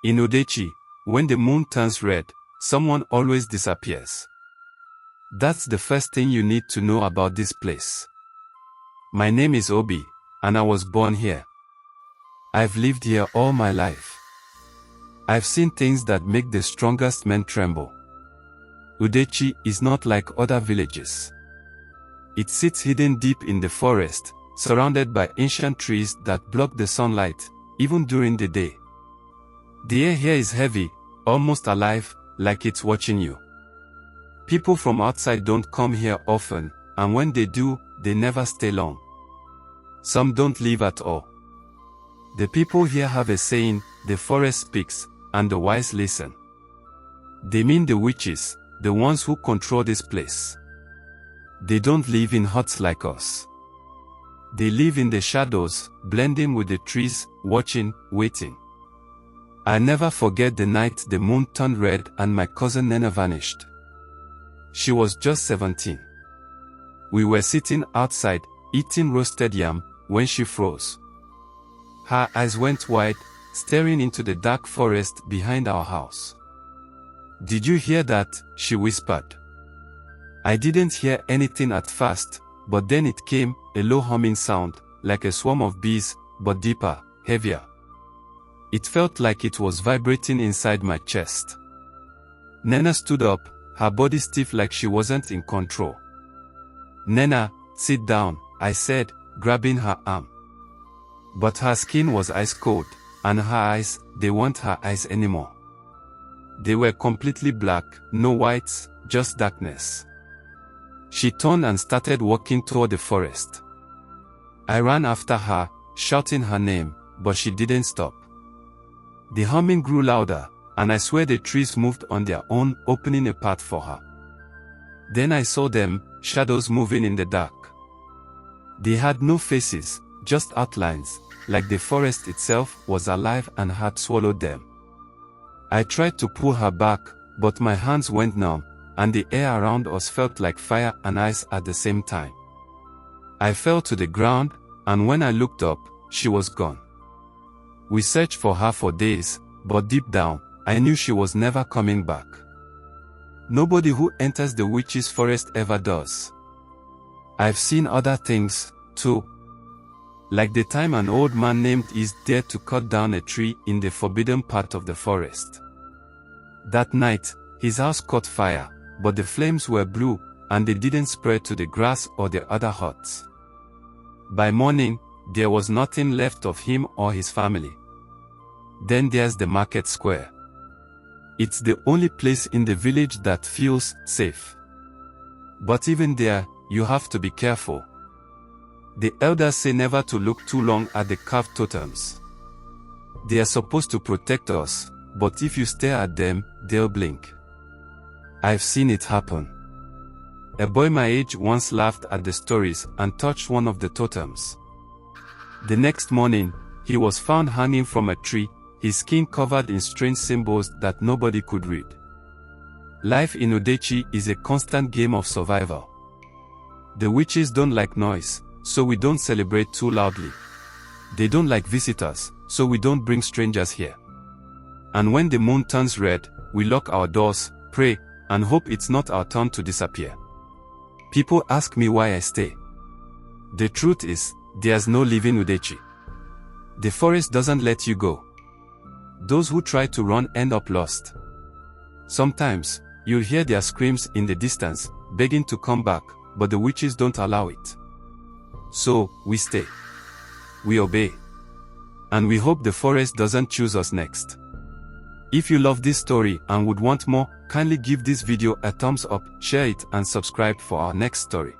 In Udechi, when the moon turns red, someone always disappears. That's the first thing you need to know about this place. My name is Obi, and I was born here. I've lived here all my life. I've seen things that make the strongest men tremble. Udechi is not like other villages. It sits hidden deep in the forest, surrounded by ancient trees that block the sunlight, even during the day. The air here is heavy, almost alive, like it's watching you. People from outside don't come here often, and when they do, they never stay long. Some don't leave at all. The people here have a saying, the forest speaks, and the wise listen. They mean the witches, the ones who control this place. They don't live in huts like us. They live in the shadows, blending with the trees, watching, waiting. I never forget the night the moon turned red and my cousin Nena vanished. She was just 17. We were sitting outside, eating roasted yam, when she froze. Her eyes went wide, staring into the dark forest behind our house. "Did you hear that?" she whispered. I didn't hear anything at first, but then it came, a low humming sound, like a swarm of bees, but deeper, heavier. It felt like it was vibrating inside my chest. Nena stood up, her body stiff like she wasn't in control. "Nena, sit down," I said, grabbing her arm. But her skin was ice cold, and her eyes, they weren't her eyes anymore. They were completely black, no whites, just darkness. She turned and started walking toward the forest. I ran after her, shouting her name, but she didn't stop. The humming grew louder, and I swear the trees moved on their own, opening a path for her. Then I saw them, shadows moving in the dark. They had no faces, just outlines, like the forest itself was alive and had swallowed them. I tried to pull her back, but my hands went numb, and the air around us felt like fire and ice at the same time. I fell to the ground, and when I looked up, she was gone. We searched for her for days, but deep down, I knew she was never coming back. Nobody who enters the witch's forest ever does. I've seen other things, too. Like the time an old man named Is dared to cut down a tree in the forbidden part of the forest. That night, his house caught fire, but the flames were blue, and they didn't spread to the grass or the other huts. By morning, there was nothing left of him or his family. Then there's the market square. It's the only place in the village that feels safe. But even there, you have to be careful. The elders say never to look too long at the carved totems. They are supposed to protect us, but if you stare at them, they'll blink. I've seen it happen. A boy my age once laughed at the stories and touched one of the totems. The next morning, he was found hanging from a tree, his skin covered in strange symbols that nobody could read. Life in Udechi is a constant game of survival. The witches don't like noise, so we don't celebrate too loudly. They don't like visitors, so we don't bring strangers here. And when the moon turns red, we lock our doors, pray, and hope it's not our turn to disappear. People ask me why I stay. The truth is, there's no leaving Udechi. The forest doesn't let you go. Those who try to run end up lost. Sometimes, you'll hear their screams in the distance, begging to come back, but the witches don't allow it. So, we stay. We obey. And we hope the forest doesn't choose us next. If you love this story and would want more, kindly give this video a thumbs up, share it and subscribe for our next story.